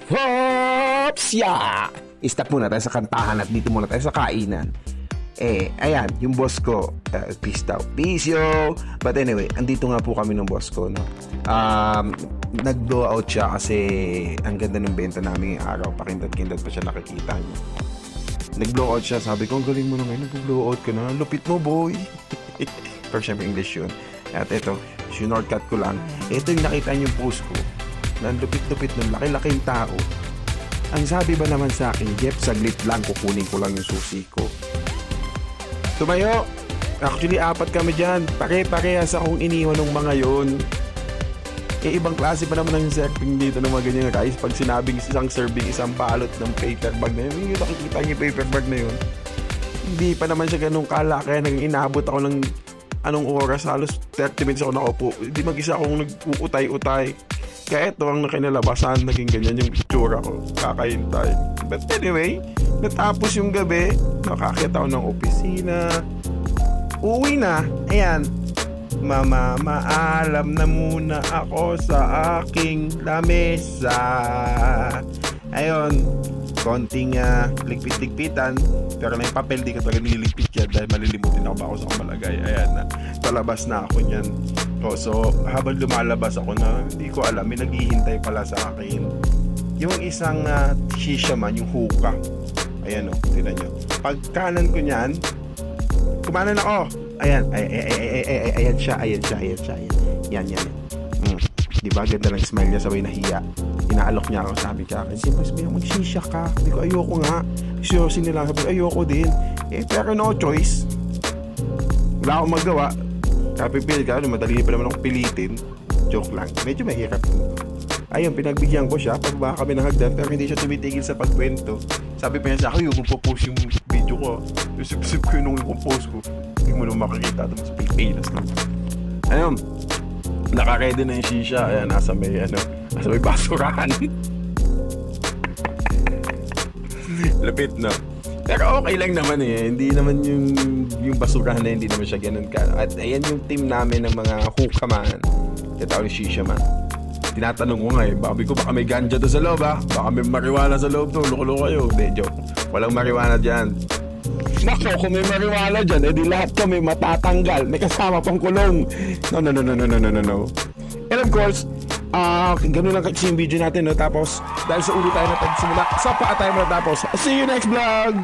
Hops! Yeah! Stop muna tayo sa kantahan at dito muna tayo sa kainan. Ayan, yung boss ko, peace out. Peace, yo! But anyway, andito nga po kami ng boss ko, no? Nag-blow out siya kasi ang ganda ng benta namin yung araw. Pakindad-kindad pa siya, nakikita niyo. Nag-blow out siya, sabi ko, ang galing mo na ngayon, nag-blow out ka na. Lupit mo, boy! Pero syempre English yun. At ito, sinortcut ko lang. Ito yung nakita niyo yung post ko. Na lupit-lupit ng laki-laking tao. Ang sabi ba naman sa akin, Jeff, saglit lang, kukunin ko lang yung susi ko. Tumayo! Actually, 4 kami dyan. Pare-parehas akong iniwan ng mga yun. Ibang klase pa naman ng serving dito ng mga ganyang rice. Pag sinabing isang serving, isang balot ng paper bag na yun, yung nakikita niyo yung paper bag na yun. Hindi pa naman siya ganun kala. Kaya nang inabot ako ng anong oras, halos 30 minutes ako nakaupo. Hindi mag-isa akong nag-uutay-utay. Kaya ito ang nakinalabasan, naging ganyan yung itsura ko. Kakahintay. But anyway, natapos yung gabi, nakakita ako ng opisina. Uwi na. Ayan. Mama, maalam na muna ako sa aking lamesa. Ayun. Konting ligpit-ligpitan. Pero na yung papel, di ko talaga nililigpit yan dahil malilimutin ako ba ako sa kumalagay. Ayan na. Palabas na ako niyan. So, habang lumalabas ako na, hindi ko alam, may naghihintay pala sa akin. Yung isang shisha man, yung hookah. Ayan o, tignan nyo. Pag kanan ko niyan, kumanan ako. Ayan, ayan siya. Yan. Diba, ganda lang smile niya, sabay nahiya. Inaalok niya ako, sabi ka akin, mas may magsisha ka. Sabi ko, ayoko nga. Seryosin nila, sabi ko, ayoko din. Pero no choice. Wala akong magawa. Kapipil ka, madali pa naman ako pilitin. Joke lang, medyo mahirap. Ayun, pinagbigyan ko siya, pagbaba kami ng hagdan, pero hindi siya tumitigil sa pagkwento. Sabi pa niya sa akin, yung post yung video ko. Yung sip ko yung post ko. Hindi mo naman makikita ito sa Pilipinas. Ayun, naka-ready na yung shisha. Ayan, nasa may basurahan. Lapit na. Pero okay lang naman hindi naman yung basurahan na hindi naman siya ganun ka. At ayan yung team namin ng mga hookah man. Kaya shisha man. Tinatanong ko nga baka may ganja doon sa loob baka may marijuana sa loob to, loko-loko kayo. Hindi, joke. Walang marijuana dyan. Nako, kung may marijuana dyan, edi lahat kami matatanggal. May kasama pang kulong. No. And of course, ganun lang kasi yung video natin, no? Tapos, dahil sa ulo tayo na tagsimula, sa paa tayo matapos. See you next vlog!